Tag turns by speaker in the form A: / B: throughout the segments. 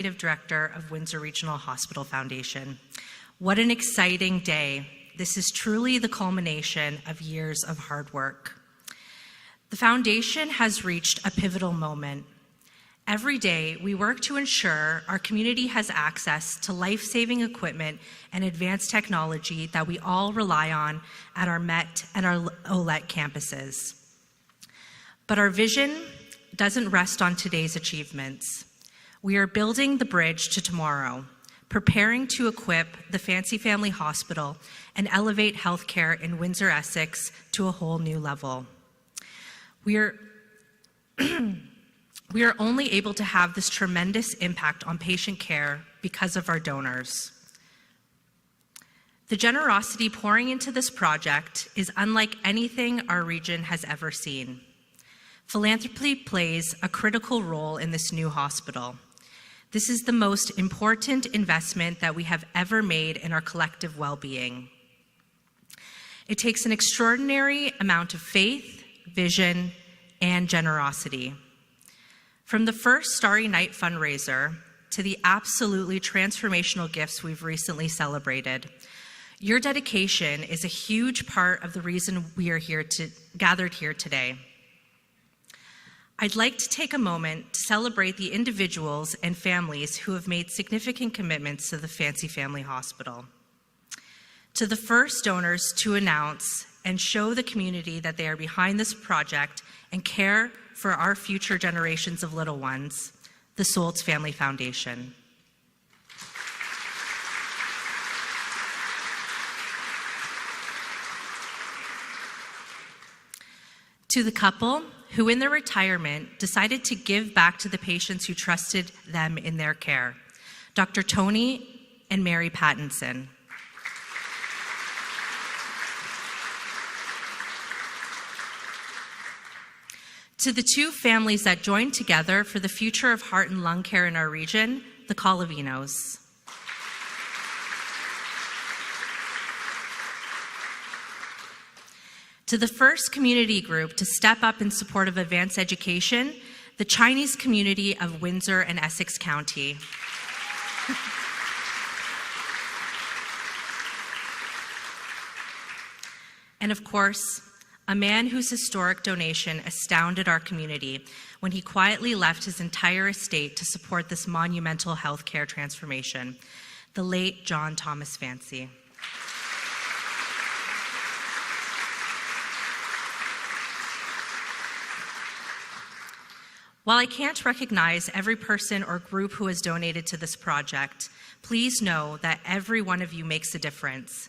A: Executive Director of Windsor Regional Hospital Foundation. What an exciting day. This is truly the culmination of years of hard work. The foundation has reached a pivotal moment. Every day, we work to ensure our community has access to life-saving equipment and advanced technology that we all rely on at our MET and our OLET campuses. But our vision doesn't rest on today's achievements. We are building the bridge to tomorrow, preparing to equip the Fancy Family Hospital and elevate healthcare in Windsor, Essex to a whole new level. We are only able to have this tremendous impact on patient care because of our donors. The generosity pouring into this project is unlike anything our region has ever seen. Philanthropy plays a critical role in this new hospital. This is the most important investment that we have ever made in our collective well-being. It takes an extraordinary amount of faith, vision, and generosity. From the first Starry Night fundraiser to the absolutely transformational gifts we've recently celebrated, your dedication is a huge part of the reason we are gathered here today. I'd like to take a moment to celebrate the individuals and families who have made significant commitments to the Fancy Family Hospital. To the first donors to announce and show the community that they are behind this project and care for our future generations of little ones, the Soltz Family Foundation. To the couple who in their retirement decided to give back to the patients who trusted them in their care, Dr. Tony and Mary Pattinson. To the two families that joined together for the future of heart and lung care in our region, the Colavinos. To the first community group to step up in support of advanced education, the Chinese community of Windsor and Essex County. And of course, a man whose historic donation astounded our community when he quietly left his entire estate to support this monumental healthcare transformation, the late John Thomas Fancy. While I can't recognize every person or group who has donated to this project, please know that every one of you makes a difference.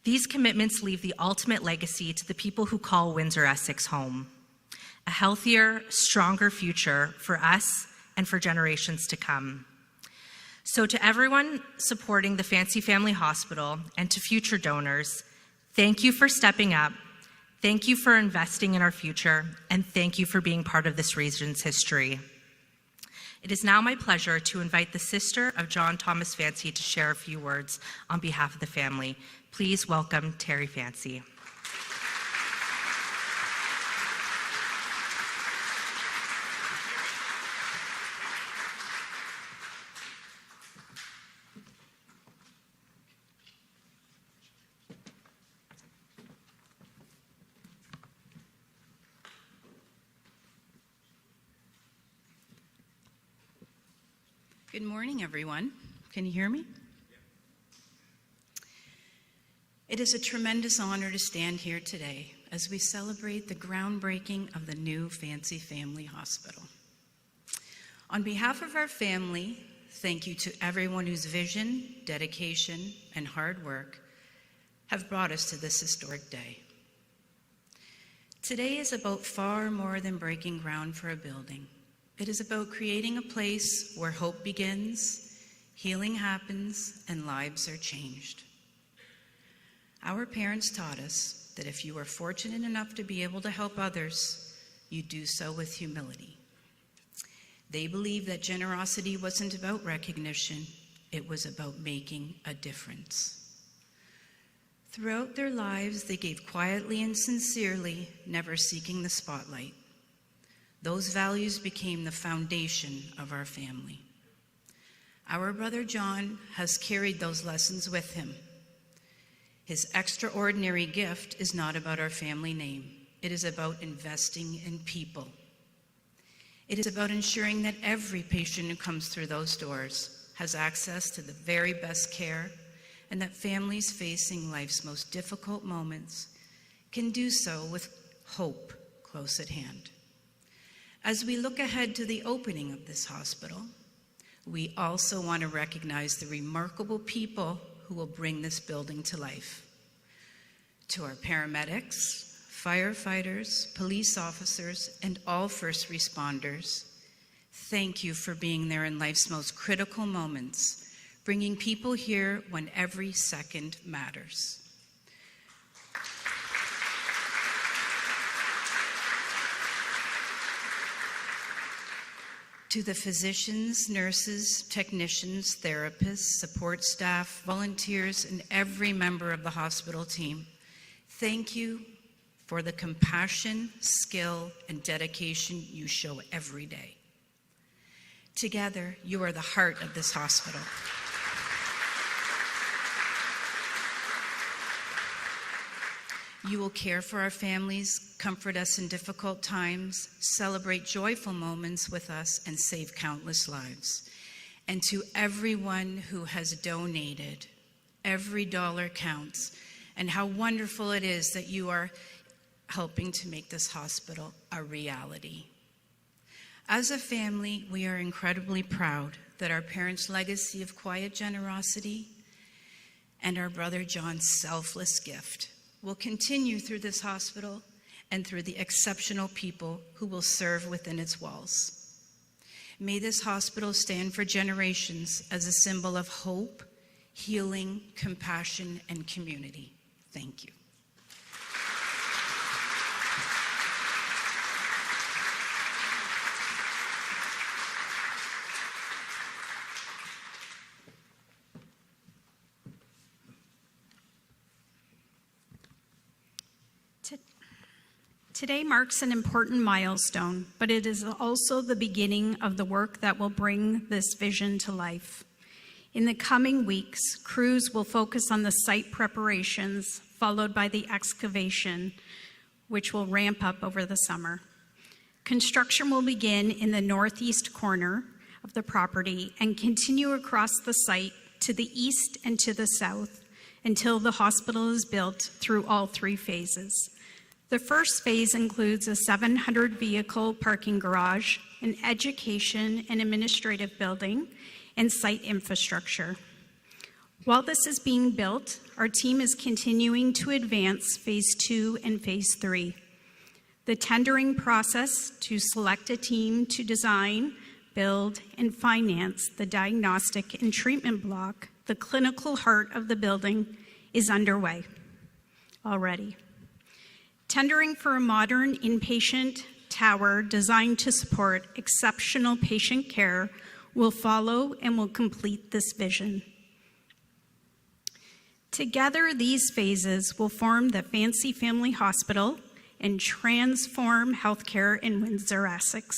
A: These commitments leave the ultimate legacy to the people who call Windsor, Essex home. A healthier, stronger future for us and for generations to come. So to everyone supporting the Fancy Family Hospital and to future donors, thank you for stepping up. Thank you for investing in our future, and thank you for being part of this region's history. It is now my pleasure to invite the sister of John Thomas Fancy to share a few words on behalf of the family. Please welcome Terry Fancy.
B: Good morning, everyone. Can you hear me? It is a tremendous honor to stand here today as we celebrate the groundbreaking of the new Fancy Family Hospital. On behalf of our family, thank you to everyone whose vision, dedication, and hard work have brought us to this historic day. Today is about far more than breaking ground for a building. It is about creating a place where hope begins, healing happens, and lives are changed. Our parents taught us that if you are fortunate enough to be able to help others, you do so with humility. They believed that generosity wasn't about recognition, it was about making a difference. Throughout their lives, they gave quietly and sincerely, never seeking the spotlight. Those values became the foundation of our family. Our brother John has carried those lessons with him. His extraordinary gift is not about our family name. It is about investing in people. It is about ensuring that every patient who comes through those doors has access to the very best care, and that families facing life's most difficult moments can do so with hope close at hand. As we look ahead to the opening of this hospital, we also want to recognize the remarkable people who will bring this building to life. To our paramedics, firefighters, police officers, and all first responders, thank you for being there in life's most critical moments, bringing people here when every second matters. To the physicians, nurses, technicians, therapists, support staff, volunteers, and every member of the hospital team, thank you for the compassion, skill, and dedication you show every day. Together, you are the heart of this hospital. You will care for our families, comfort us in difficult times, celebrate joyful moments with us, and save countless lives. And to everyone who has donated, every dollar counts, and how wonderful it is that you are helping to make this hospital a reality. As a family, we are incredibly proud that our parents' legacy of quiet generosity and our brother John's selfless gift will continue through this hospital and through the exceptional people who will serve within its walls. May this hospital stand for generations as a symbol of hope, healing, compassion, and community. Thank you.
C: Today marks an important milestone, but it is also the beginning of the work that will bring this vision to life. In the coming weeks, crews will focus on the site preparations, followed by the excavation, which will ramp up over the summer. Construction will begin in the northeast corner of the property and continue across the site to the east and to the south until the hospital is built through all three phases. The first phase includes a 700-vehicle parking garage, an education and administrative building, and site infrastructure. While this is being built, our team is continuing to advance Phase 2 and Phase 3. The tendering process to select a team to design, build, and finance the diagnostic and treatment block, the clinical heart of the building, is underway already. Tendering for a modern inpatient tower designed to support exceptional patient care will follow and will complete this vision. Together, these phases will form the Fancy Family Hospital and transform healthcare in Windsor, Essex.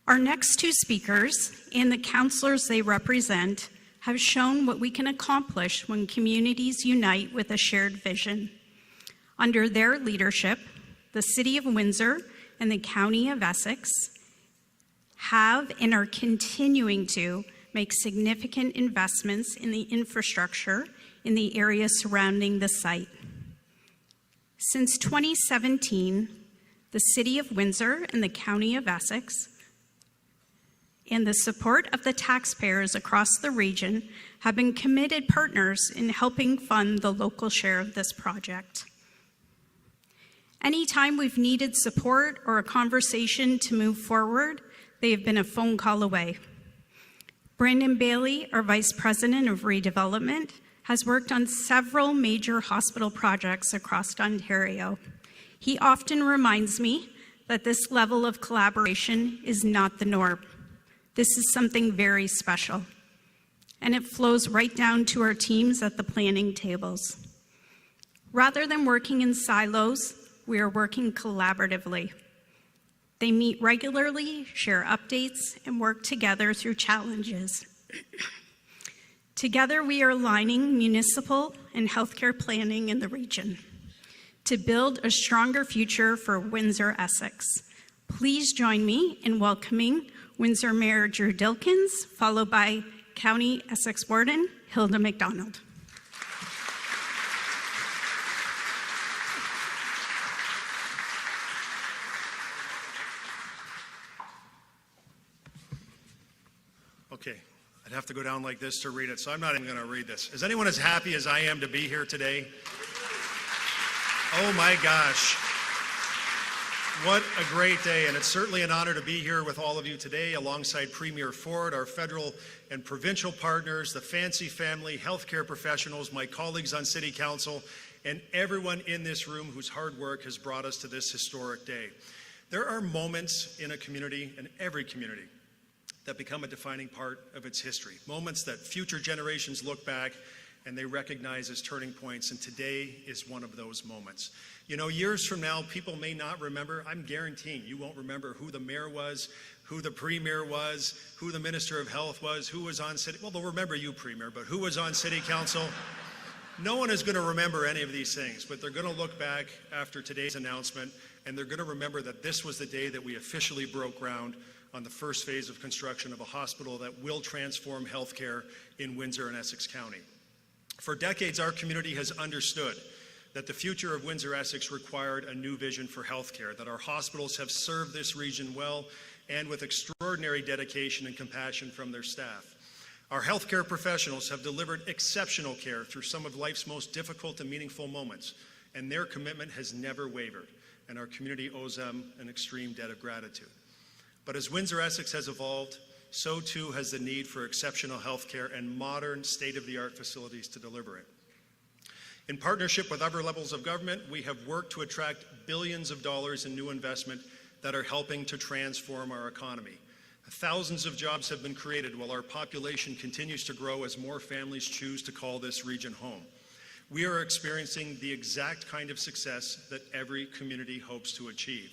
C: Our next two speakers and the counselors they represent have shown what we can accomplish when communities unite with a shared vision. Under their leadership, the City of Windsor and the County of Essex have and are continuing to make significant investments in the infrastructure in the area surrounding the site. Since 2017, the City of Windsor and the County of Essex, and the support of the taxpayers across the region, have been committed partners in helping fund the local share of this project. Anytime we've needed support or a conversation to move forward, they have been a phone call away. Brandon Bailey, our Vice President of Redevelopment, has worked on several major hospital projects across Ontario. He often reminds me that this level of collaboration is not the norm. This is something very special, and it flows right down to our teams at the planning tables. Rather than working in silos, we are working collaboratively. They meet regularly, share updates, and work together through challenges. Together, we are aligning municipal and healthcare planning in the region to build a stronger future for Windsor, Essex. Please join me in welcoming Windsor Mayor Drew Dilkins, followed by County Essex Warden Hilda McDonald.
D: Okay, I'd have to go down like this to read it, so I'm not even going to read this. Is anyone as happy as I am to be here today? Oh my gosh. What a great day, and it's certainly an honor to be here with all of you today alongside Premier Ford, our federal and provincial partners, the Fancy family, healthcare professionals, my colleagues on City Council, and everyone in this room whose hard work has brought us to this historic day. There are moments in a community, in every community, that become a defining part of its history. Moments that future generations look back and they recognize as turning points, and today is one of those moments. You know, years from now, people may not remember. I'm guaranteeing you won't remember who the mayor was, who the premier was, who the minister of health was, who was on city, well, they'll remember you, premier, but who was on city council. No one is going to remember any of these things, but they're going to look back after today's announcement, and they're going to remember that this was the day that we officially broke ground on the first phase of construction of a hospital that will transform healthcare in Windsor and Essex County. For decades, our community has understood that the future of Windsor Essex required a new vision for healthcare, that our hospitals have served this region well and with extraordinary dedication and compassion from their staff. Our healthcare professionals have delivered exceptional care through some of life's most difficult and meaningful moments, and their commitment has never wavered, and our community owes them an extreme debt of gratitude. But as Windsor Essex has evolved, so too has the need for exceptional healthcare and modern state-of-the-art facilities to deliver it. In partnership with other levels of government, we have worked to attract billions of dollars in new investment that are helping to transform our economy. Thousands of jobs have been created while our population continues to grow as more families choose to call this region home. We are experiencing the exact kind of success that every community hopes to achieve.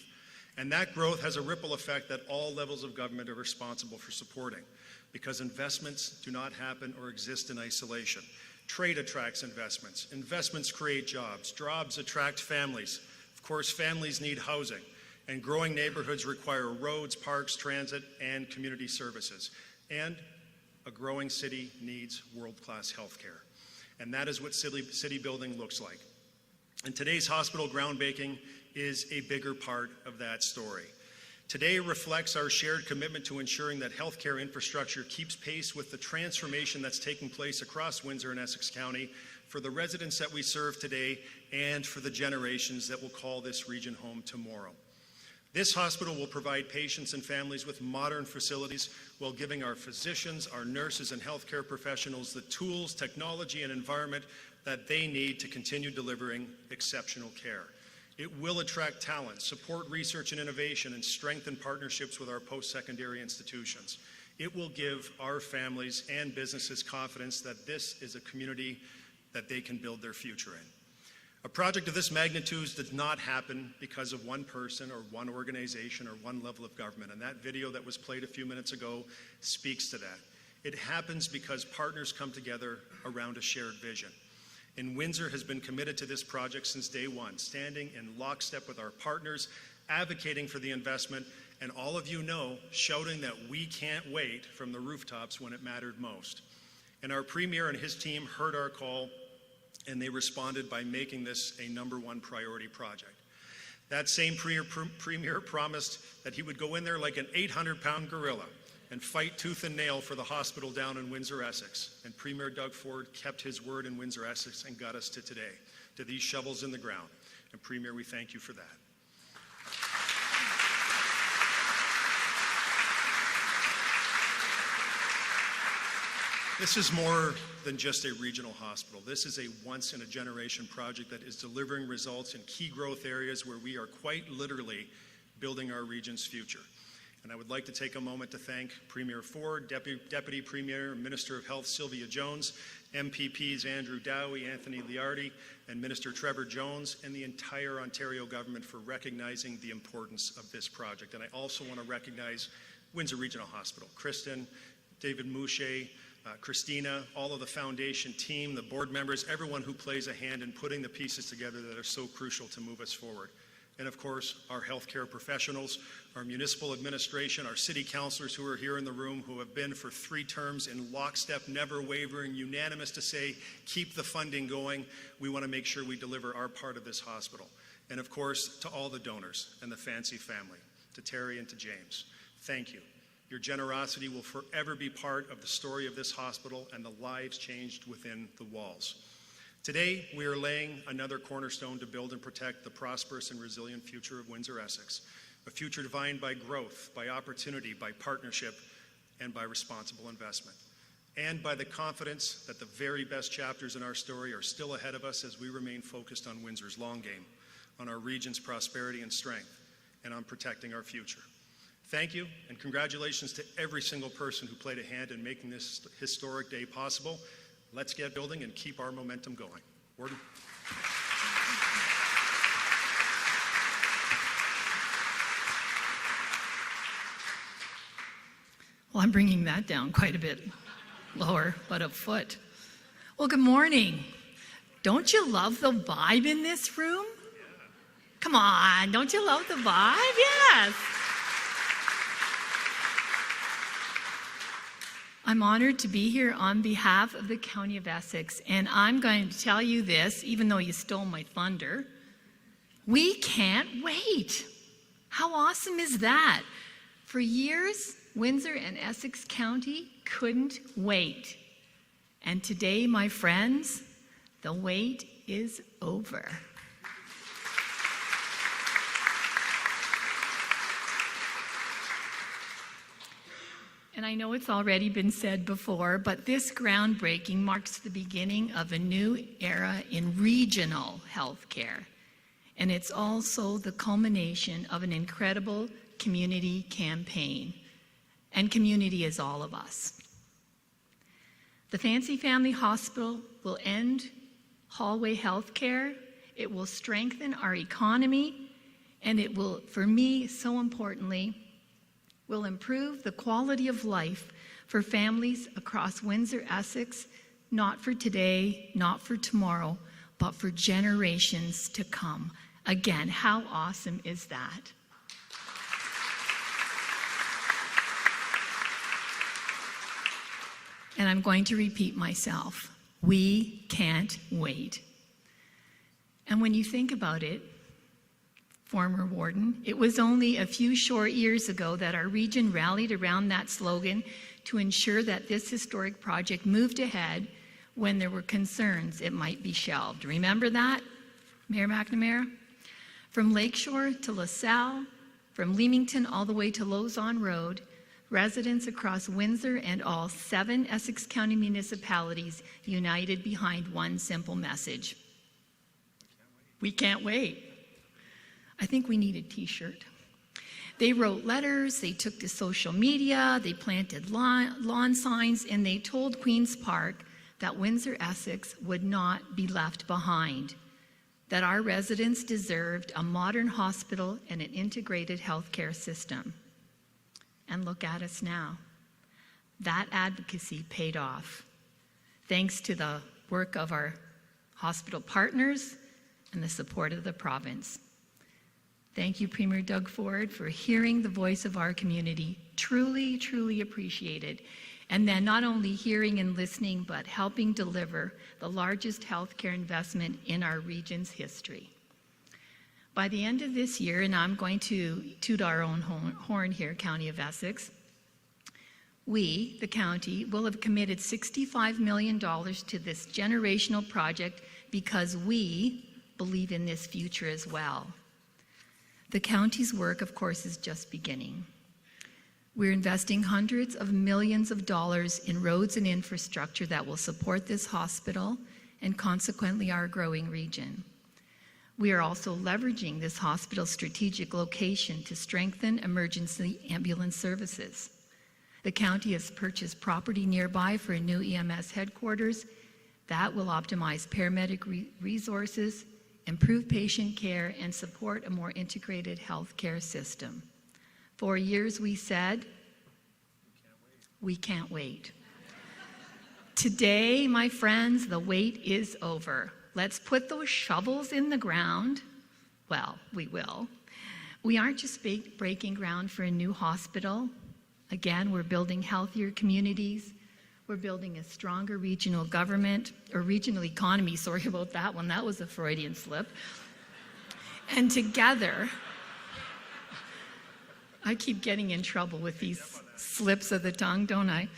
D: And that growth has a ripple effect that all levels of government are responsible for supporting, because investments do not happen or exist in isolation. Trade attracts investments. Investments create jobs. Jobs attract families. Of course, families need housing. And growing neighborhoods require roads, parks, transit, and community services. And a growing city needs world-class healthcare. And that is what city building looks like. And today's hospital groundbreaking is a bigger part of that story. Today reflects our shared commitment to ensuring that healthcare infrastructure keeps pace with the transformation that's taking place across Windsor and Essex County for the residents that we serve today and for the generations that will call this region home tomorrow. This hospital will provide patients and families with modern facilities while giving our physicians, our nurses, and healthcare professionals the tools, technology, and environment that they need to continue delivering exceptional care. It will attract talent, support research and innovation, and strengthen partnerships with our post-secondary institutions. It will give our families and businesses confidence that this is a community that they can build their future in. A project of this magnitude does not happen because of one person or one organization or one level of government, and that video that was played a few minutes ago speaks to that. It happens because partners come together around a shared vision. And Windsor has been committed to this project since day one, standing in lockstep with our partners, advocating for the investment, and all of you know, shouting that we can't wait from the rooftops when it mattered most. And our premier and his team heard our call, and they responded by making this a #1 priority project. That same premier promised that he would go in there like an 800-pound gorilla and fight tooth and nail for the hospital down in Windsor, Essex. And Premier Doug Ford kept his word in Windsor, Essex, and got us to today, to these shovels in the ground. And Premier, we thank you for that. This is more than just a regional hospital. This is a once-in-a-generation project that is delivering results in key growth areas where we are quite literally building our region's future. And I would like to take a moment to thank Premier Ford, Deputy Premier and Minister of Health Sylvia Jones, MPPs Andrew Dowie, Anthony Liardi, and Minister Trevor Jones, and the entire Ontario government for recognizing the importance of this project. And I also want to recognize Windsor Regional Hospital, Kristen, David Mouche, Christina, all of the foundation team, the board members, everyone who plays a hand in putting the pieces together that are so crucial to move us forward. And of course, our healthcare professionals, our municipal administration, our city councilors who are here in the room, who have been for 3 terms in lockstep, never wavering, unanimous to say, keep the funding going. We want to make sure we deliver our part of this hospital. And of course, to all the donors and the Fancy family, to Terry and to James, thank you. Your generosity will forever be part of the story of this hospital and the lives changed within the walls. Today, we are laying another cornerstone to build and protect the prosperous and resilient future of Windsor-Essex, a future defined by growth, by opportunity, by partnership, and by responsible investment, and by the confidence that the very best chapters in our story are still ahead of us as we remain focused on Windsor's long game, on our region's prosperity and strength, and on protecting our future. Thank you, and congratulations to every single person who played a hand in making this historic day possible. Let's get building and keep our momentum going. Warden.
E: Well, I'm bringing that down quite a bit lower, but a foot. Well, good morning. Don't you love the vibe in this room? Come on, don't you love the vibe? Yes. I'm honored to be here on behalf of the County of Essex, and I'm going to tell you this, even though you stole my thunder. We can't wait. How awesome is that? For years, Windsor and Essex County couldn't wait. And today, my friends, the wait is over. And I know it's already been said before, but this groundbreaking marks the beginning of a new era in regional healthcare. And it's also the culmination of an incredible community campaign. And community is all of us. The Fancy Family Hospital will end hallway healthcare. It will strengthen our economy. And it will, for me, so importantly, will improve the quality of life for families across Windsor, Essex, not for today, not for tomorrow, but for generations to come. Again, how awesome is that? And I'm going to repeat myself. We can't wait. And when you think about it, former warden, it was only a few short years ago that our region rallied around that slogan to ensure that this historic project moved ahead when there were concerns it might be shelved. Remember that, Mayor McNamara? From Lakeshore to LaSalle, from Leamington all the way to Lausanne Road, residents across Windsor and all 7 Essex County municipalities united behind one simple message. We can't wait. I think we need a t-shirt. They wrote letters, they took to social media, they planted lawn signs, and they told Queen's Park that Windsor, Essex would not be left behind, that our residents deserved a modern hospital and an integrated healthcare system. And look at us now. That advocacy paid off, thanks to the work of our hospital partners and the support of the province. Thank you, Premier Doug Ford, for hearing the voice of our community. Truly, truly appreciated. And then not only hearing and listening, but helping deliver the largest healthcare investment in our region's history. By the end of this year, and I'm going to toot our own horn here, County of Essex, we, the county, will have committed $65 million to this generational project because we believe in this future as well. The county's work, of course, is just beginning. We're investing hundreds of millions of dollars in roads and infrastructure that will support this hospital and consequently our growing region. We are also leveraging this hospital's strategic location to strengthen emergency ambulance services. The county has purchased property nearby for a new EMS headquarters that will optimize paramedic resources, improve patient care, and support a more integrated healthcare system. For years we said, we can't wait. Today, my friends, the wait is over. Let's put those shovels in the ground. Well, we will. We aren't just breaking ground for a new hospital. Again, we're building healthier communities. We're building a stronger regional government, or regional economy. Sorry about that one. That was a Freudian slip. And together, I keep getting in trouble with these slips of the tongue, don't I?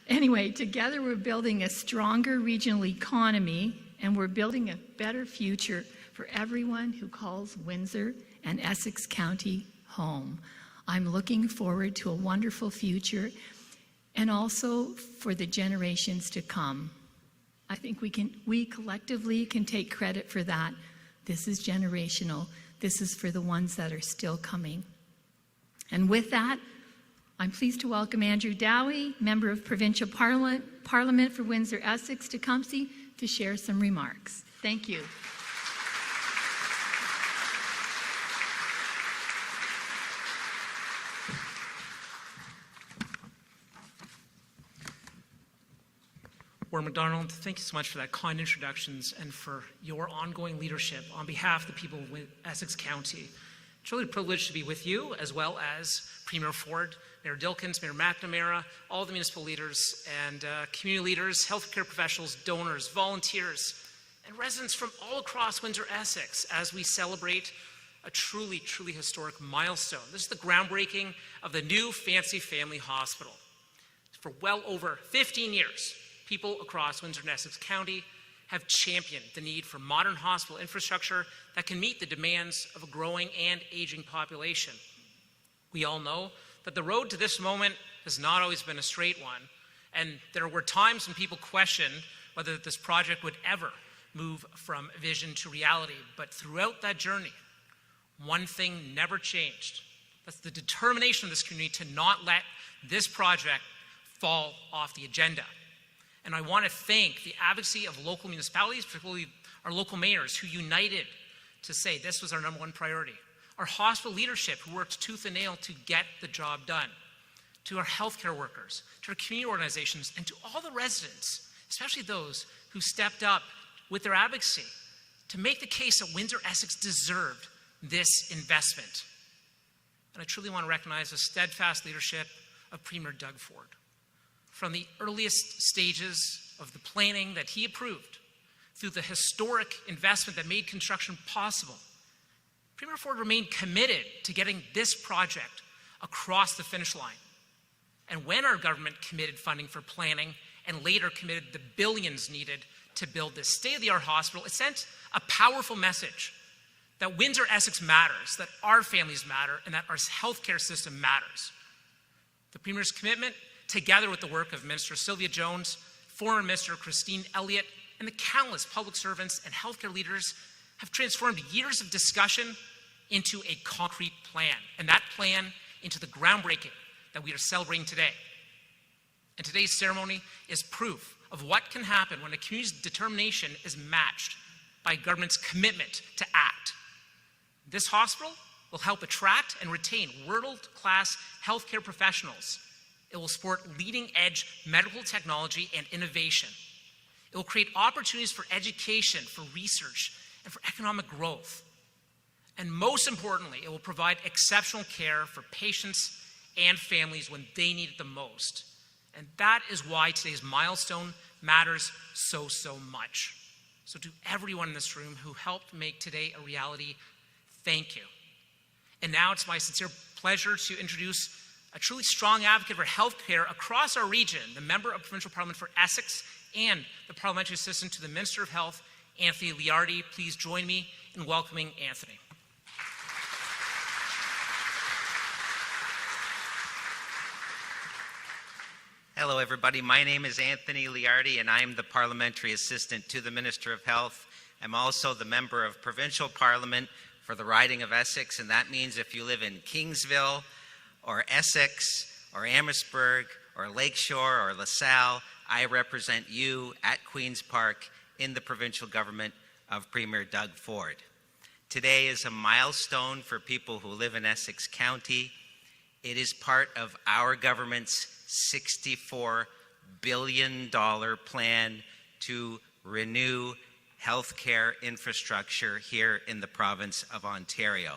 E: Anyway, together we're building a stronger regional economy, and we're building a better future for everyone who calls Windsor and Essex County home. I'm looking forward to a wonderful future, and also for the generations to come. I think we collectively can take credit for that. This is generational. This is for the ones that are still coming. And with that, I'm pleased to welcome Andrew Dowie, Member of Provincial Parliament for Windsor-Essex-Tecumseh, to share some remarks. Thank you.
F: Warren MacDonald, thank you so much for that kind introductions and for your ongoing leadership on behalf of the people of Essex County. It's really a privilege to be with you, as well as Premier Ford, Mayor Dilkins, Mayor McNamara, all the municipal leaders and community leaders, healthcare professionals, donors, volunteers, and residents from all across Windsor-Essex as we celebrate a truly, truly historic milestone. This is the groundbreaking of the new Fancy Family Hospital. For well over 15 years, people across Windsor and Essex County have championed the need for modern hospital infrastructure that can meet the demands of a growing and aging population. We all know that the road to this moment has not always been a straight one, and there were times when people questioned whether this project would ever move from vision to reality. But throughout that journey, one thing never changed. That's the determination of this community to not let this project fall off the agenda. And I want to thank the advocacy of local municipalities, particularly our local mayors, who united to say this was our number one priority. Our hospital leadership, who worked tooth and nail to get the job done. To our healthcare workers, to our community organizations, and to all the residents, especially those who stepped up with their advocacy to make the case that Windsor-Essex deserved this investment. And I truly want to recognize the steadfast leadership of Premier Doug Ford. From the earliest stages of the planning that he approved, through the historic investment that made construction possible, Premier Ford remained committed to getting this project across the finish line. And when our government committed funding for planning and later committed the billions needed to build this state-of-the-art hospital, it sent a powerful message that Windsor-Essex matters, that our families matter, and that our healthcare system matters. The Premier's commitment, together with the work of Minister Sylvia Jones, former Minister Christine Elliott, and the countless public servants and healthcare leaders, have transformed years of discussion into a concrete plan, and that plan into the groundbreaking that we are celebrating today. And today's ceremony is proof of what can happen when a community's determination is matched by government's commitment to act. This hospital will help attract and retain world-class healthcare professionals. It will support leading-edge medical technology and innovation. It will create opportunities for education, for research, and for economic growth. And most importantly, it will provide exceptional care for patients and families when they need it the most. And that is why today's milestone matters so, so much. So to everyone in this room who helped make today a reality, thank you. And now it's my sincere pleasure to introduce a truly strong advocate for healthcare across our region, the Member of Provincial Parliament for Essex and the Parliamentary Assistant to the Minister of Health, Anthony Liardi. Please join me in welcoming Anthony.
G: Hello, everybody. My name is Anthony Liardi, and I'm the Parliamentary Assistant to the Minister of Health. I'm also the member of Provincial Parliament for the riding of Essex, and that means if you live in Kingsville or Essex or Amherstburg or Lakeshore or LaSalle, I represent you at Queen's Park in the provincial government of Premier Doug Ford. Today is a milestone for people who live in Essex County. It is part of our government's $64 billion plan to renew healthcare infrastructure here in the province of Ontario.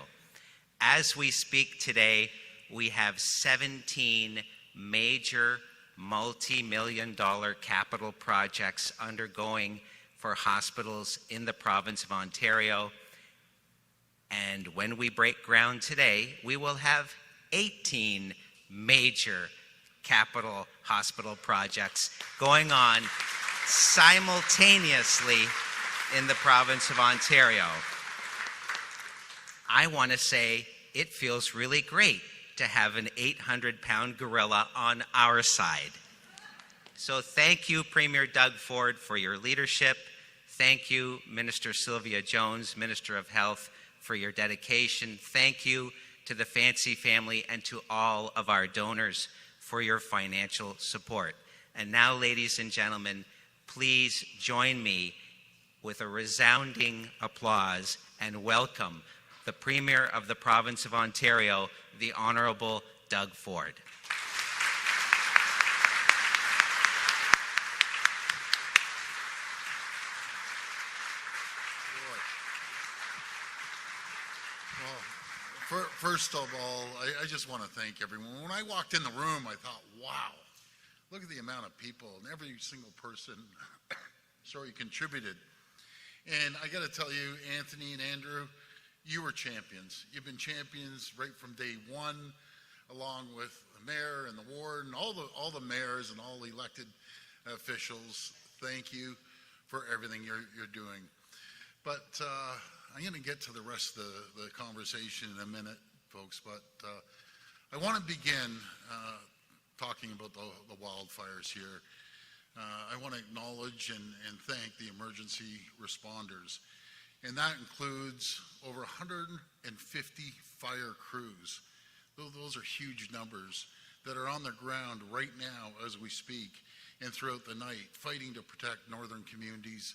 G: As we speak today, we have 17 major multi-million-dollar capital projects undergoing for hospitals in the province of Ontario. And when we break ground today, we will have 18 major capital hospital projects going on simultaneously in the province of Ontario. I want to say it feels really great to have an 800-pound gorilla on our side. So thank you, Premier Doug Ford, for your leadership. Thank you, Minister Sylvia Jones, Minister of Health, for your dedication. Thank you to the Fancy family and to all of our donors for your financial support. And now, ladies and gentlemen, please join me with a resounding applause and welcome the Premier of the Province of Ontario, the Honourable Doug Ford.
H: Well, first of all, I just want to thank everyone. When I walked in the room, I thought, wow, look at the amount of people, and every single person contributed. And I got to tell you, Anthony and Andrew, you were champions. You've been champions right from day one, along with the mayor and the ward and all the mayors and all the elected officials. Thank you for everything you're doing. But I'm going to get to the rest of the conversation in a minute, folks. But I want to begin talking about the wildfires here. I want to acknowledge and thank the emergency responders. And that includes over 150 fire crews. Those are huge numbers that are on the ground right now as we speak and throughout the night, fighting to protect northern communities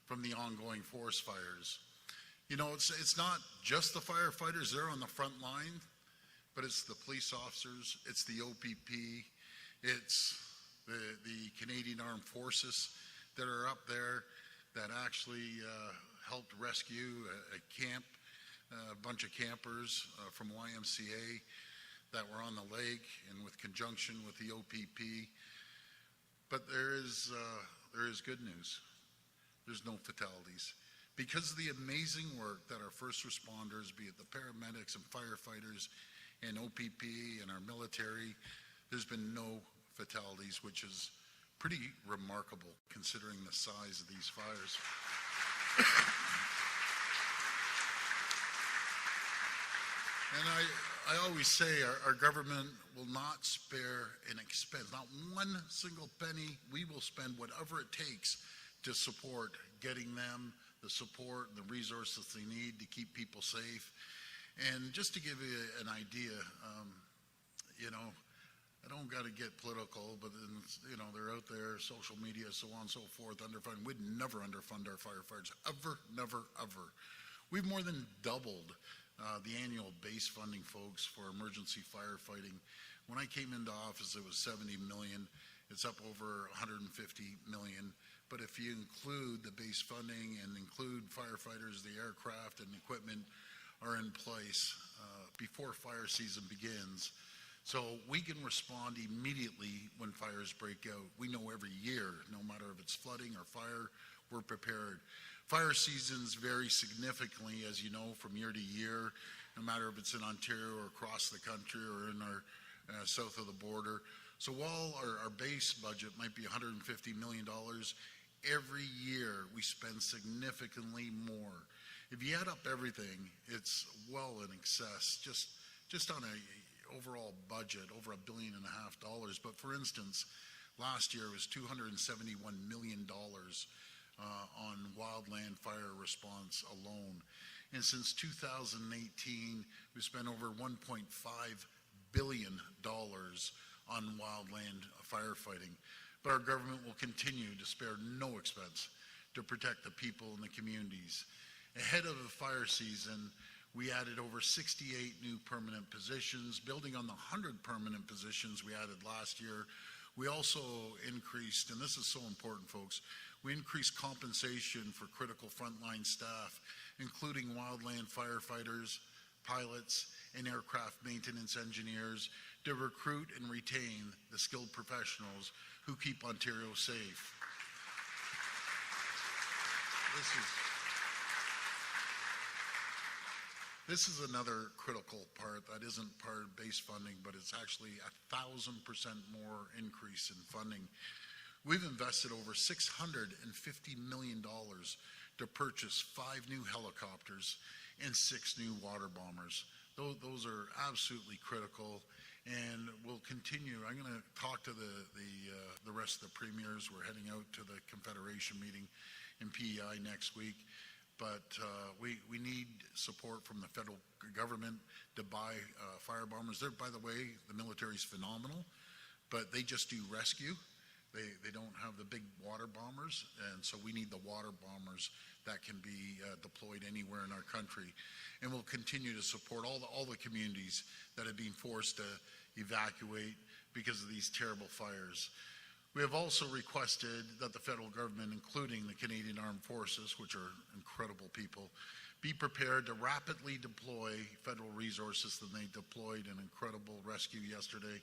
H: from the ongoing forest fires. You know, it's not just the firefighters, they're on the front line, but it's the police officers, it's the OPP, it's the Canadian Armed Forces that are up there that actually helped rescue a bunch of campers from YMCA that were on the lake and with conjunction with the OPP. But there is good news. There's no fatalities. Because of the amazing work that our first responders, be it the paramedics and firefighters and OPP and our military, there's been no fatalities, which is pretty remarkable considering the size of these fires. And I always say our government will not spare an expense, not one single penny. We will spend whatever it takes to support getting them the support and the resources they need to keep people safe. And just to give you an idea, you know, I don't got to get political, but you know, they're out there, social media, so on and so forth, underfund. We'd never underfund our firefighters, ever, never, ever. We've more than doubled the annual base funding, folks, for emergency firefighting. When I came into office, it was 70 million. It's up over 150 million. But if you include the base funding and include firefighters, the aircraft and equipment are in place before fire season begins. So we can respond immediately when fires break out. We know every year, no matter if it's flooding or fire, we're prepared. Fire seasons vary significantly, as you know, from year to year, no matter if it's in Ontario or across the country or in our south of the border. So while our base budget might be $150 million, every year we spend significantly more. If you add up everything, it's well in excess, just on a overall budget, over $1.5 billion. But for instance, last year was $271 million on wildland fire response alone. And since 2018, we've spent over $1.5 billion on wildland firefighting. But our government will continue to spare no expense to protect the people and the communities. Ahead of the fire season, we added over 68 new permanent positions, building on the 100 permanent positions we added last year. We also increased, and this is so important, folks, we increased compensation for critical frontline staff, including wildland firefighters, pilots, and aircraft maintenance engineers, to recruit and retain the skilled professionals who keep Ontario safe. This is another critical part that isn't part of base funding, but it's actually 1,000% more increase in funding. We've invested over $650 million to purchase 5 new helicopters and 6 new water bombers. Those are absolutely critical, and we'll continue. I'm going to talk to the rest of the premiers. We're heading out to the Confederation meeting in PEI next week. But we need support from the federal government to buy fire bombers. By the way, the military's phenomenal, but they just do rescue. They don't have the big water bombers, and so we need the water bombers that can be deployed anywhere in our country. And we'll continue to support all the communities that have been forced to evacuate because of these terrible fires. We have also requested that the federal government, including the Canadian Armed Forces, which are incredible people, be prepared to rapidly deploy federal resources. That they deployed an incredible rescue yesterday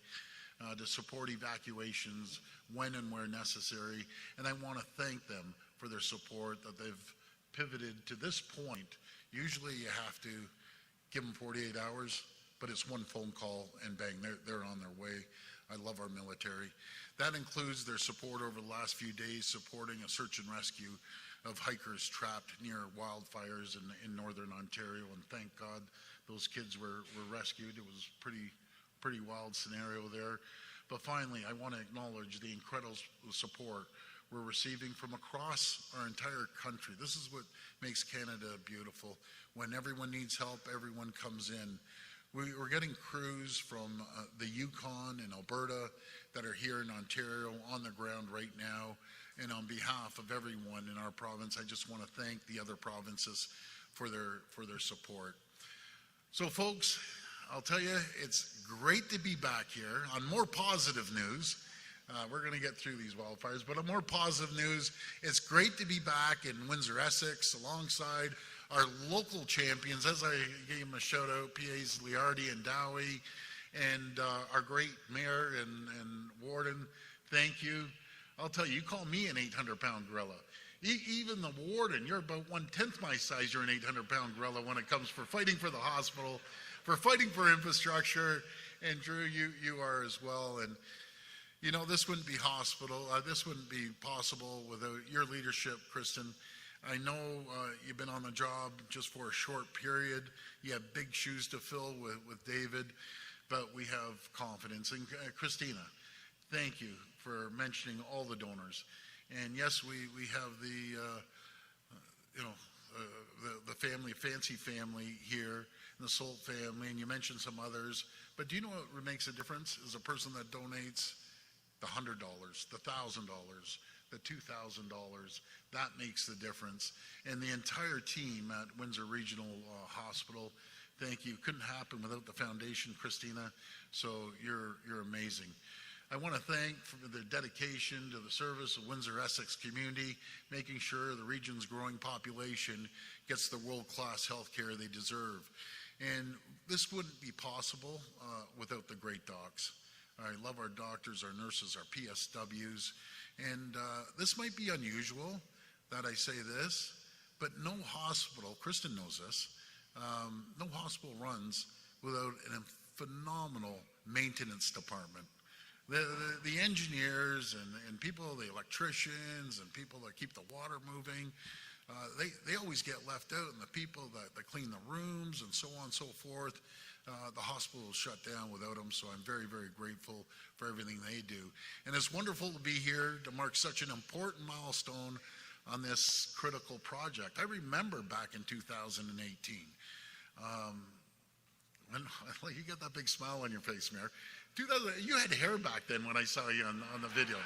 H: to support evacuations when and where necessary. And I want to thank them for their support, that they've pivoted to this point. Usually you have to give them 48 hours, but it's one phone call and bang, they're on their way. I love our military. That includes their support over the last few days, supporting a search and rescue of hikers trapped near wildfires in northern Ontario. And thank God those kids were rescued. It was pretty wild scenario there. But finally, I want to acknowledge the incredible support we're receiving from across our entire country. This is what makes Canada beautiful. When everyone needs help, everyone comes in. We're getting crews from the Yukon and Alberta that are here in Ontario on the ground right now. And on behalf of everyone in our province, I just want to thank the other provinces for their support. So folks, I'll tell you, it's great to be back here. On more positive news, we're going to get through these wildfires, but on more positive news, it's great to be back in Windsor, Essex, alongside our local champions, as I gave them a shout out, PAs Liardi and Dowie, and our great mayor and warden, thank you. I'll tell you, you call me an 800-pound gorilla. Even the warden, you're about 1/10 my size, you're an 800-pound gorilla when it comes for fighting for the hospital, for fighting for infrastructure, and Drew, you are as well. And you know, this wouldn't be possible without your leadership, Kristen. I know you've been on the job just for a short period. You have big shoes to fill with David, but we have confidence. And Christina, thank you for mentioning all the donors. And yes, we have the family, Fancy family here, and the Salt family, and you mentioned some others. But do you know what makes a difference? Is a person that donates the $100, the $1,000, the $2,000, that makes the difference. And the entire team at Windsor Regional Hospital, thank you. Couldn't happen without the foundation, Christina, so you're amazing. I want to thank for their dedication to the service of Windsor Essex community, making sure the region's growing population gets the world-class health care they deserve. And this wouldn't be possible without the great docs. I love our doctors, our nurses, our PSWs. And this might be unusual that I say this, but no hospital, Kristen knows this, no hospital runs without a phenomenal maintenance department. The engineers and people, the electricians and people that keep the water moving, they always get left out, and the people that clean the rooms and so on and so forth, the hospital is shut down without them, so I'm very, very grateful for everything they do. And it's wonderful to be here to mark such an important milestone on this critical project. I remember back in 2018, when you got that big smile on your face, Mayor. You had hair back then when I saw you on the video.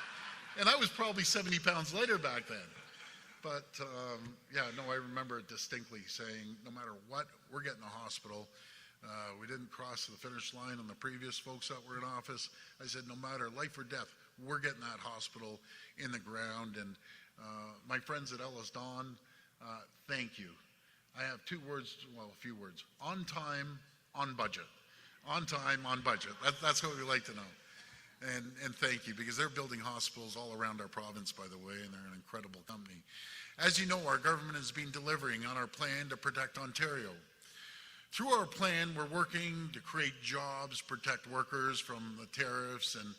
H: And I was probably 70 pounds lighter back then. But I remember it distinctly saying, no matter what, we're getting a hospital. We didn't cross the finish line on the previous folks that were in office. I said, no matter life or death, we're getting that hospital in the ground. And my friends at Ellis Don, thank you. I have a few words. On time, on budget. On time, on budget. That's what we like to know. And thank you, because they're building hospitals all around our province, by the way, and they're an incredible company. As you know, our government has been delivering on our plan to protect Ontario. Through our plan, we're working to create jobs, protect workers from the tariffs and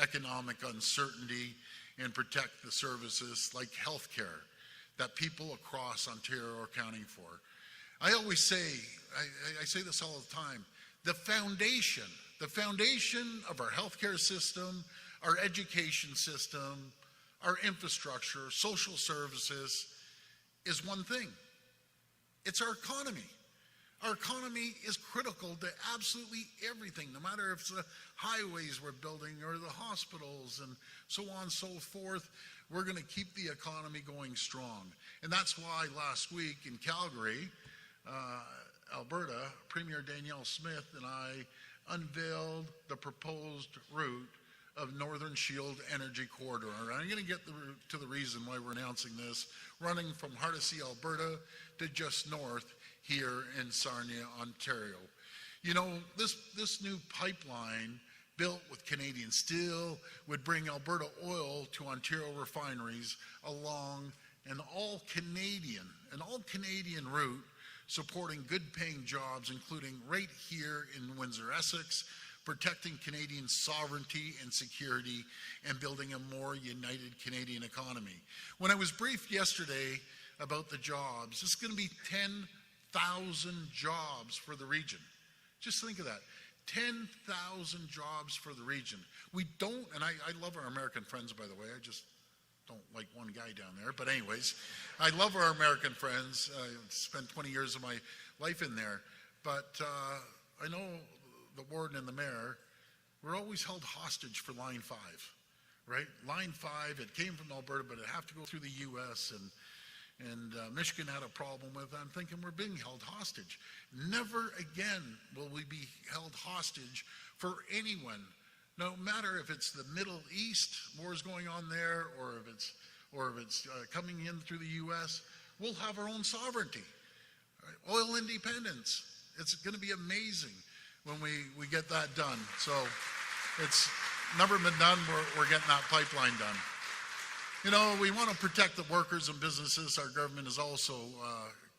H: economic uncertainty, and protect the services like healthcare that people across Ontario are counting for. I always say, I say this all the time, the foundation of our healthcare system, our education system, our infrastructure, social services is one thing. It's our economy. Our economy is critical to absolutely everything, no matter if it's the highways we're building or the hospitals and so on and so forth. We're going to keep the economy going strong. And that's why last week in Calgary, Alberta, Premier Danielle Smith and I unveiled the proposed route of Northern Shield Energy Corridor. And I'm going to get to the reason why we're announcing this, running from Hardisty, Alberta to just north here in Sarnia, Ontario. You know, this new pipeline built with Canadian steel would bring Alberta oil to Ontario refineries along an all-Canadian route, supporting good-paying jobs, including right here in Windsor, Essex, protecting Canadian sovereignty and security, and building a more united Canadian economy. When I was briefed yesterday about the jobs, it's going to be 10,000 jobs for the region. Just think of that. 10,000 jobs for the region. We don't, and I love our American friends, by the way. I just don't like one guy down there. But anyways, I love our American friends. I spent 20 years of my life in there. But I know the warden and the mayor were always held hostage for Line 5, right? Line 5, it came from Alberta, but it had to go through the U.S., and Michigan had a problem with it. I'm thinking we're being held hostage. Never again will we be held hostage for anyone, no matter if it's the Middle East, wars going on there, or if it's coming in through the U.S. We'll have our own sovereignty, right? Oil independence. It's going to be amazing when we get that done. So it's never been done. We're getting that pipeline done. You know, we want to protect the workers and businesses. Our government is also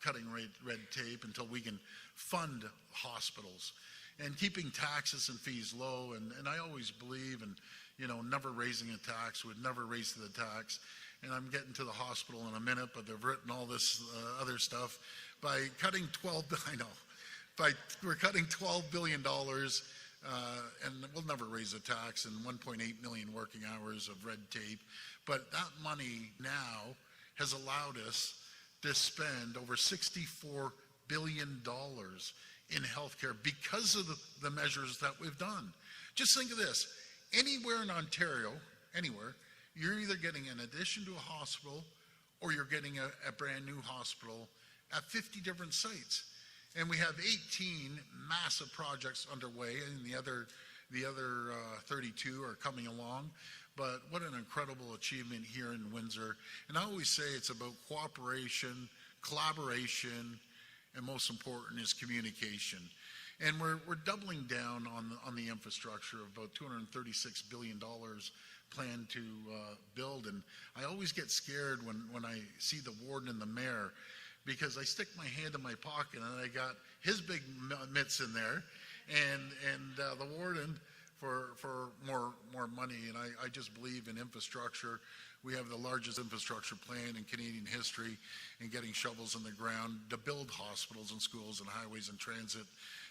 H: cutting red tape until we can fund hospitals and keeping taxes and fees low. And I always believe in, you know, never raising a tax would never raise the tax. And I'm getting to the hospital in a minute, but they've written all this other stuff by cutting we're cutting $12 billion, and we'll never raise a tax, and 1.8 million working hours of red tape. But that money now has allowed us to spend over $64 billion in healthcare because of the measures that we've done. Just think of this. Anywhere in Ontario, anywhere, you're either getting an addition to a hospital or you're getting a brand new hospital at 50 different sites. And we have 18 massive projects underway, and the other 32 are coming along. But what an incredible achievement here in Windsor. And I always say it's about cooperation, collaboration, and most important is communication. And we're doubling down on the infrastructure of about $236 billion planned to build. And I always get scared when I see the warden and the mayor, because I stick my hand in my pocket and I got his big mitts in there, and the warden for more money. And I just believe in infrastructure. We have the largest infrastructure plan in Canadian history, and getting shovels in the ground to build hospitals and schools and highways and transit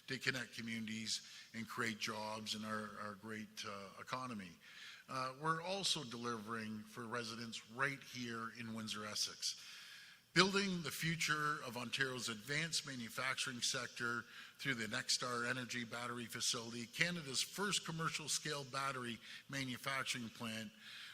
H: to connect communities and create jobs in our great economy. we're also delivering for residents right here in Windsor, Essex. Building the future of Ontario's advanced manufacturing sector through the Nexstar Energy Battery Facility, Canada's first commercial-scale battery manufacturing plant,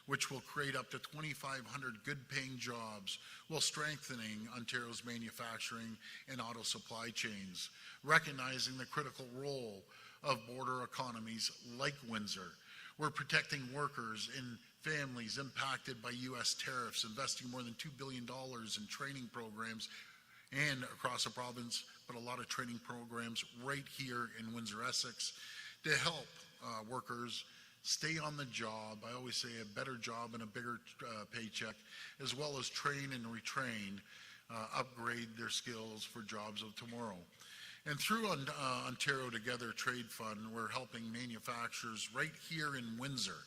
H: which will create up to 2,500 good-paying jobs while strengthening Ontario's manufacturing and auto supply chains, recognizing the critical role of border economies like Windsor. We're protecting workers and families impacted by U.S. tariffs, investing more than $2 billion in training programs and across the province, but a lot of training programs right here in Windsor, Essex, to help workers stay on the job. I always say a better job and a bigger paycheck, as well as train and retrain, upgrade their skills for jobs of tomorrow. And through Ontario Together Trade Fund, we're helping manufacturers right here in Windsor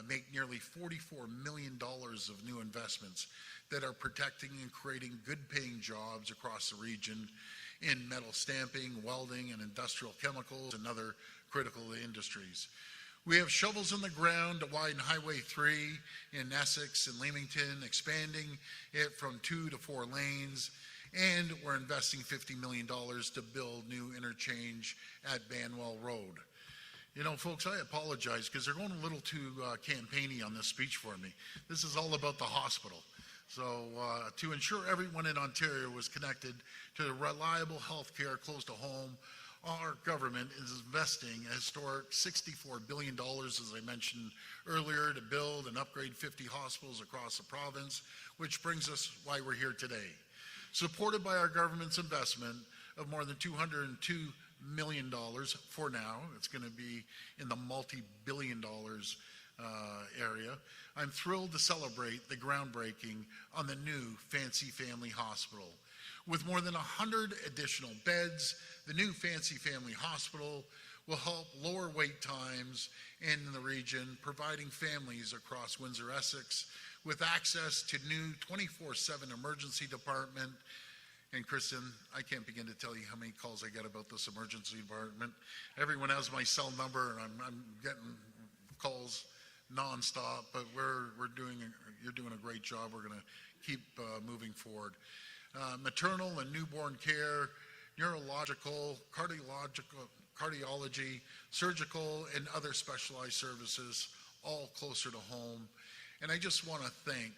H: make nearly $44 million of new investments that are protecting and creating good-paying jobs across the region in metal stamping, welding, and industrial chemicals and other critical industries. We have shovels in the ground to widen Highway 3 in Essex and Leamington, expanding it from 2 to 4 lanes, and we're investing $50 million to build new interchange at Banwell Road. You know, folks, I apologize because they're going a little too campaigny on this speech for me. This is all about the hospital. So to ensure everyone in Ontario was connected to reliable health care close to home, our government is investing a historic $64 billion, as I mentioned earlier, to build and upgrade 50 hospitals across the province, which brings us why we're here today. Supported by our government's investment of more than $202 million for now, it's going to be in the multi-billion dollars area. I'm thrilled to celebrate the groundbreaking on the new Fancy Family Hospital. With more than 100 additional beds, the new Fancy Family Hospital will help lower wait times in the region, providing families across Windsor, Essex with access to new 24/7 emergency department. And Kristen, I can't begin to tell you how many calls I get about this emergency department. Everyone has my cell number, and I'm getting calls nonstop. But you're doing a great job. We're going to keep moving forward. Maternal and newborn care, neurological, cardiology, surgical, and other specialized services, all closer to home. And I just want to thank,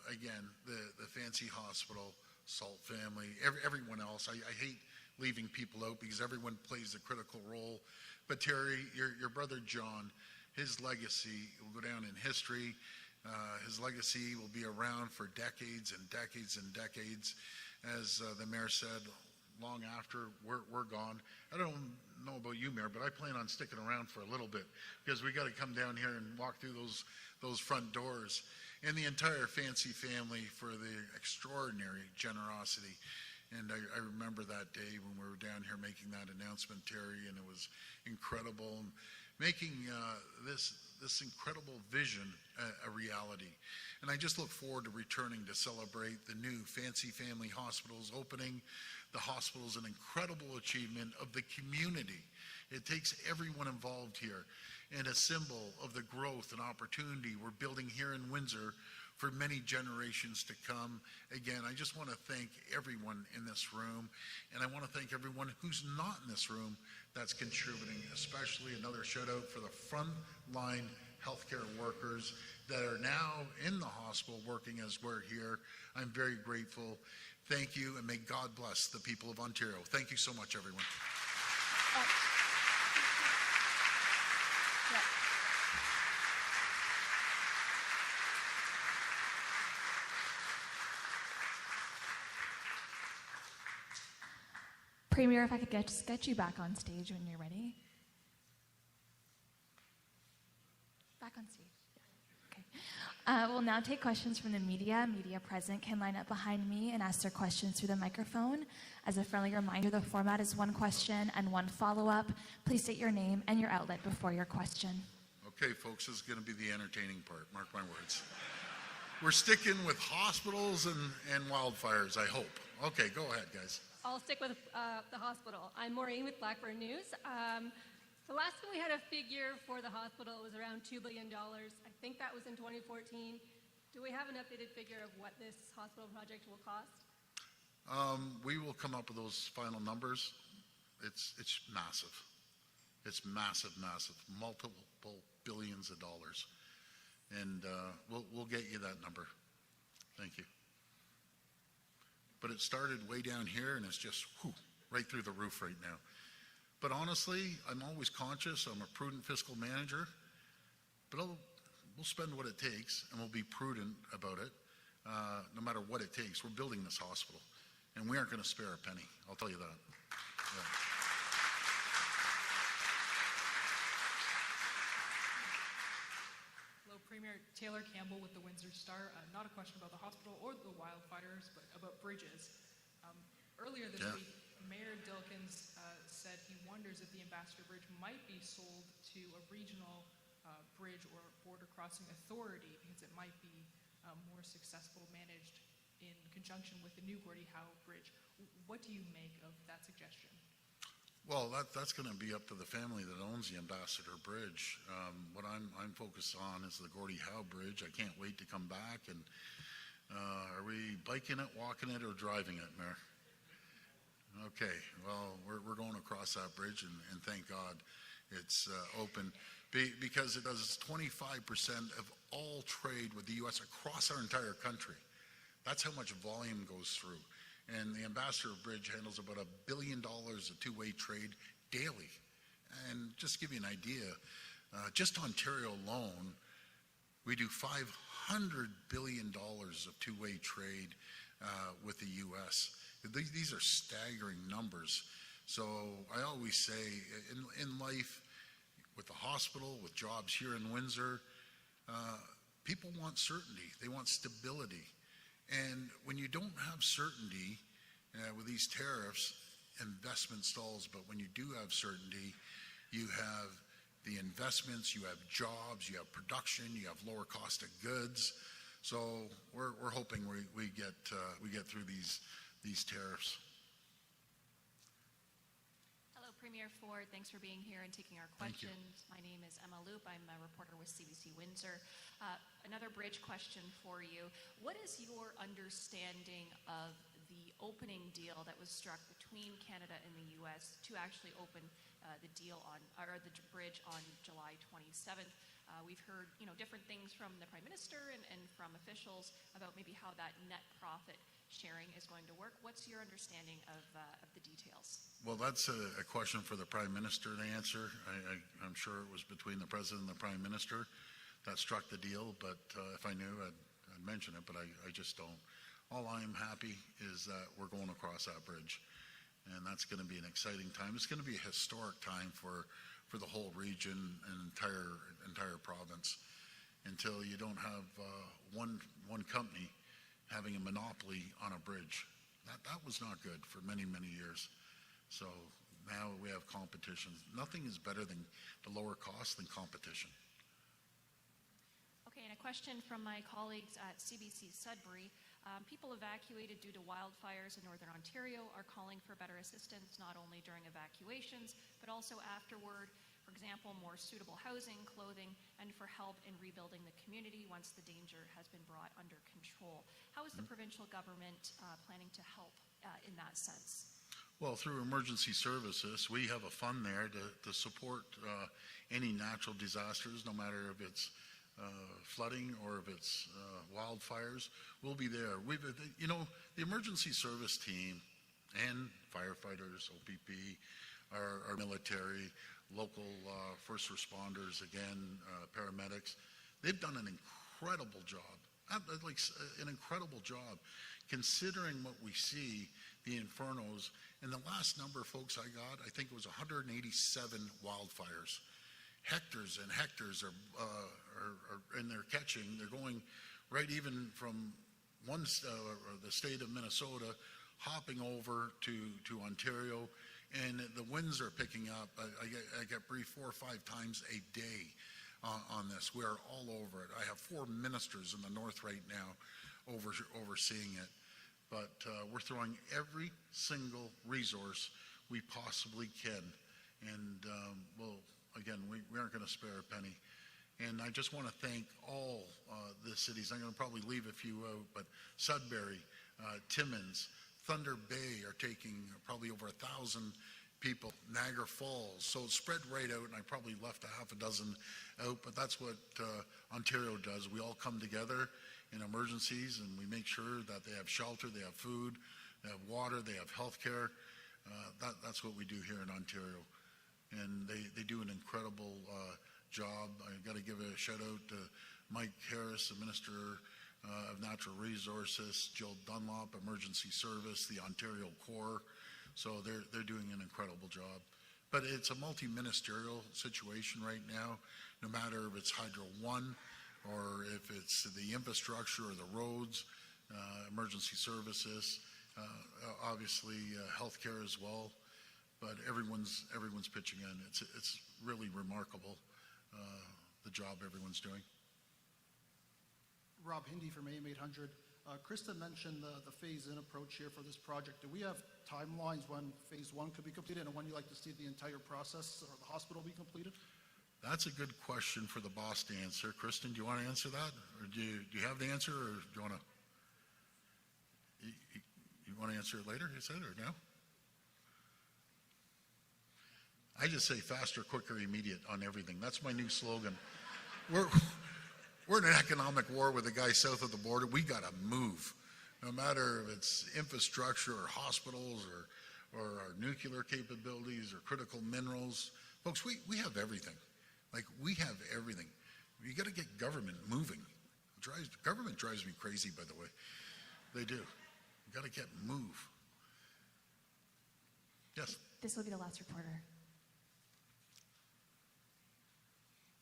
H: again, the Fancy Hospital, Salt family, everyone else. I hate leaving people out because everyone plays a critical role. But Terry, your brother John, his legacy will go down in history. His legacy will be around for decades and decades and decades. As the mayor said, long after we're gone. I don't know about you, Mayor, but I plan on sticking around for a little bit because we got to come down here and walk through those front doors. And the entire Fancy family for the extraordinary generosity. And I remember that day when we were down here making that announcement, Terry, and it was incredible. Making this incredible vision a reality. And I just look forward to returning to celebrate the new Fancy Family Hospital's opening. The hospital is an incredible achievement of the community. It takes everyone involved here and a symbol of the growth and opportunity we're building here in Windsor for many generations to come. Again, I just want to thank everyone in this room, and I want to thank everyone who's not in this room that's contributing, especially another shout out for the frontline healthcare workers that are now in the hospital working as we're here. I'm very grateful. Thank you, and may God bless the people of Ontario. Thank you so much, everyone.
I: Premier, if I could just get you back on stage when you're ready. Back on stage. Okay. We'll now take questions from the media. Media present can line up behind me and ask their questions through the microphone. As a friendly reminder, the format is one question and one follow-up. Please state your name and your outlet before your question.
H: Okay, folks, this is going to be the entertaining part. Mark my words. We're sticking with hospitals and wildfires, I hope. Okay, go ahead, guys.
J: I'll stick with the hospital. I'm Maureen with Blackburn News. The last time we had a figure for the hospital was around $2 billion. I think that was in 2014. Do we have an updated figure of what this hospital project will cost?
H: We will come up with those final numbers. It's massive. It's massive, multiple billions of dollars. And we'll get you that number. Thank you. But it started way down here and it's just right through the roof right now. But honestly, I'm always conscious. I'm a prudent fiscal manager. But we'll spend what it takes and we'll be prudent about it, no matter what it takes. We're building this hospital and we aren't going to spare a penny. I'll tell you that. Yeah.
K: Hello, Premier Taylor Campbell with the Windsor Star. Not a question about the hospital or the wildfires, but about bridges. Earlier this week, Mayor Dilkins said he wonders if the Ambassador Bridge might be sold to a regional bridge or border crossing authority because it might be more successful managed in conjunction with the new Gordie Howe Bridge. What do you make of that suggestion?
H: Well, that's going to be up to the family that owns the Ambassador Bridge. What I'm focused on is the Gordie Howe Bridge. I can't wait to come back. And are we biking it, walking it, or driving it, Mayor? Okay, well, we're going across that bridge, and thank God it's open because it does 25% of all trade with the U.S. across our entire country. That's how much volume goes through. And the Ambassador Bridge handles about $1 billion of two-way trade daily. And just to give you an idea, just Ontario alone, we do $500 billion of two-way trade with the U.S. These are staggering numbers. So I always say in life, with the hospital, with jobs here in Windsor, people want certainty. They want stability. And when you don't have certainty with these tariffs, investment stalls. But when you do have certainty, you have the investments, you have jobs, you have production, you have lower cost of goods. So we're hoping we get through these tariffs.
L: Hello, Premier Ford. Thanks for being here and taking our questions. My name is Emma Loop. I'm a reporter with CBC Windsor. Another bridge question for you. What is your understanding of the opening deal that was struck between Canada and the U.S. to actually open the bridge on July 27th? We've heard different things from the Prime Minister and from officials about maybe how that net profit sharing is going to work. What's your understanding of the details?
H: Well, that's a question for the Prime Minister to answer. I'm sure it was between the President and the Prime Minister that struck the deal, but if I knew, I'd mention it, but I just don't. All I'm happy is that we're going across that bridge, and that's going to be an exciting time. It's going to be a historic time for the whole region and entire province until you don't have one company having a monopoly on a bridge. That was not good for many, many years. So now we have competition. Nothing is better than the lower cost than competition.
L: Okay, and a question from my colleagues at CBC Sudbury. People evacuated due to wildfires in Northern Ontario are calling for better assistance, not only during evacuations, but also afterward. For example, more suitable housing, clothing, and for help in rebuilding the community once the danger has been brought under control. How is the provincial government planning to help in that sense?
H: Well, through emergency services, we have a fund there to support any natural disasters, no matter if it's flooding or if it's wildfires. We'll be there. The emergency service team and firefighters, OPP, our military, local first responders, again, paramedics, they've done an incredible job. An incredible job, considering what we see, the infernos. And the last number, folks, I got, I think it was 187 wildfires. Hectares and hectares are and they're catching. They're going right even from the state of Minnesota, hopping over to Ontario, and the winds are picking up. I get briefed 4 or 5 times a day on this. We are all over it. I have 4 ministers in the north right now overseeing it. But we're throwing every single resource we possibly can. And again, we aren't going to spare a penny. And I just want to thank all the cities. I'm going to probably leave a few out, but Sudbury, Timmins, Thunder Bay are taking probably over 1,000 people, Niagara Falls. So it's spread right out, and I probably left a half a dozen out, but that's what Ontario does. We all come together in emergencies, and we make sure that they have shelter, they have food, they have water, they have health care. That's what we do here in Ontario. And they do an incredible job. I got to give a shout out to Mike Harris, the Minister of Natural Resources, Jill Dunlop, Emergency Service, the Ontario Corps. So they're doing an incredible job. But it's a multi-ministerial situation right now, no matter if it's Hydro One or if it's the infrastructure or the roads, emergency services, obviously healthcare as well. But everyone's pitching in. It's really remarkable, the job everyone's doing.
M: Rob Hindy from AM800. Krista mentioned the phase-in approach here for this project. Do we have timelines when phase one could be completed and when you like to see the entire process or the hospital be completed?
H: That's a good question for the boss to answer. Kristen, do you want to answer that? Or do you have the answer, or do you want to? You want to answer it later, you said, or no? I just say faster, quicker, immediate on everything. That's my new slogan. We're in an economic war with the guy south of the border. We got to move. No matter if it's infrastructure or hospitals or our nuclear capabilities or critical minerals. Folks, we have everything. Like, we have everything. You got to get government moving. Government drives me crazy, by the way. They do. You got to get move. Yes?
N: This will be the last reporter.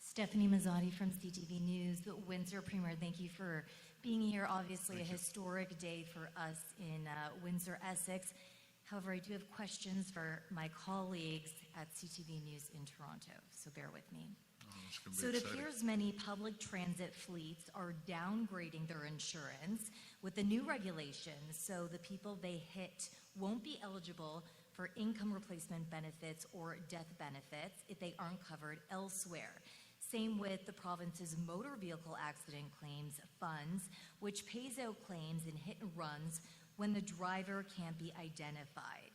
N: Stephanie Mazzotti from CTV News. Windsor Premier, thank you for being here. Obviously, a historic day for us in Windsor, Essex. However, I do have questions for my colleagues at CTV News in Toronto, so bear with me. So it appears many public transit fleets are downgrading their insurance with the new regulations, so the people they hit won't be eligible for income replacement benefits or death benefits if they aren't covered elsewhere. Same with the province's motor vehicle accident claims funds, which pays out claims in hit and runs when the driver can't be identified.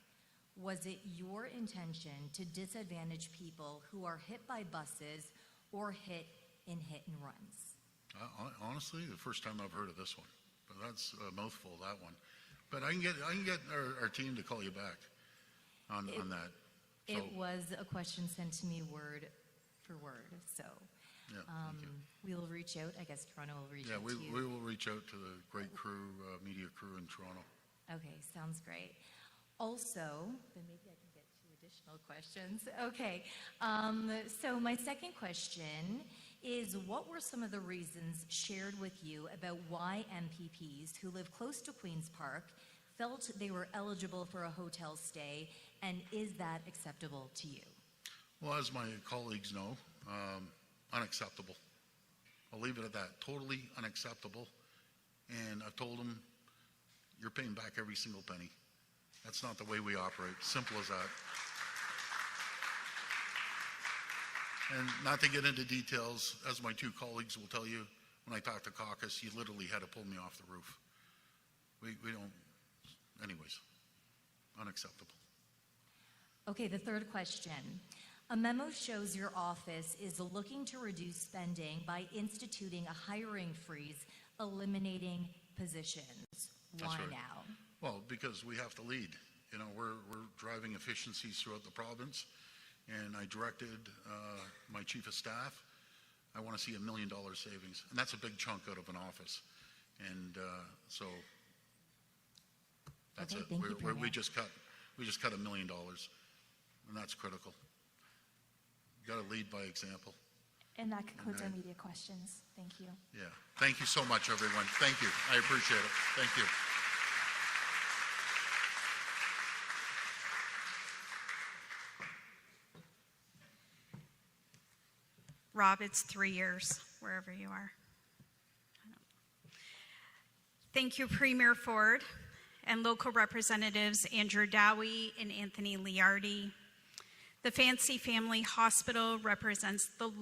N: Was it your intention to disadvantage people who are hit by buses or hit in hit and runs?
H: Honestly, the first time I've heard of this one, but that's a mouthful, that one. But I can get our team to call you back on that. So,
N: it was a question sent to me word for word, so we will reach out. I guess Toronto will reach out to you.
H: Yeah, we will reach out to the great crew, media crew in Toronto.
N: Okay, sounds great. Also, then maybe I can get two additional questions. Okay, so my second question is, what were some of the reasons shared with you about why MPPs who live close to Queen's Park felt they were eligible for a hotel stay, and is that acceptable to you?
H: Well, as my colleagues know, unacceptable. I'll leave it at that. Totally unacceptable. And I've told them, you're paying back every single penny. That's not the way we operate. Simple as that. And not to get into details, as my two colleagues will tell you, when I talked to caucus, he literally had to pull me off the roof. We don't, anyways, unacceptable.
N: Okay, the third question. A memo shows your office is looking to reduce spending by instituting a hiring freeze, eliminating positions. Why now?
H: Well, because we have to lead. You know, we're driving efficiencies throughout the province, and I directed my chief of staff. I want to see $1 million savings, and that's a big chunk out of an office. And so that's it. We just cut $1 million, and that's critical. You got to lead by example.
I: And that concludes our media questions. Thank you.
H: Yeah. Thank you so much, everyone. Thank you. I appreciate it. Thank you.
C: Rob, it's 3 years, wherever you are. Thank you, Premier Ford, and local representatives Andrew Dowie and Anthony Liardi. The Fancy Family Hospital represents the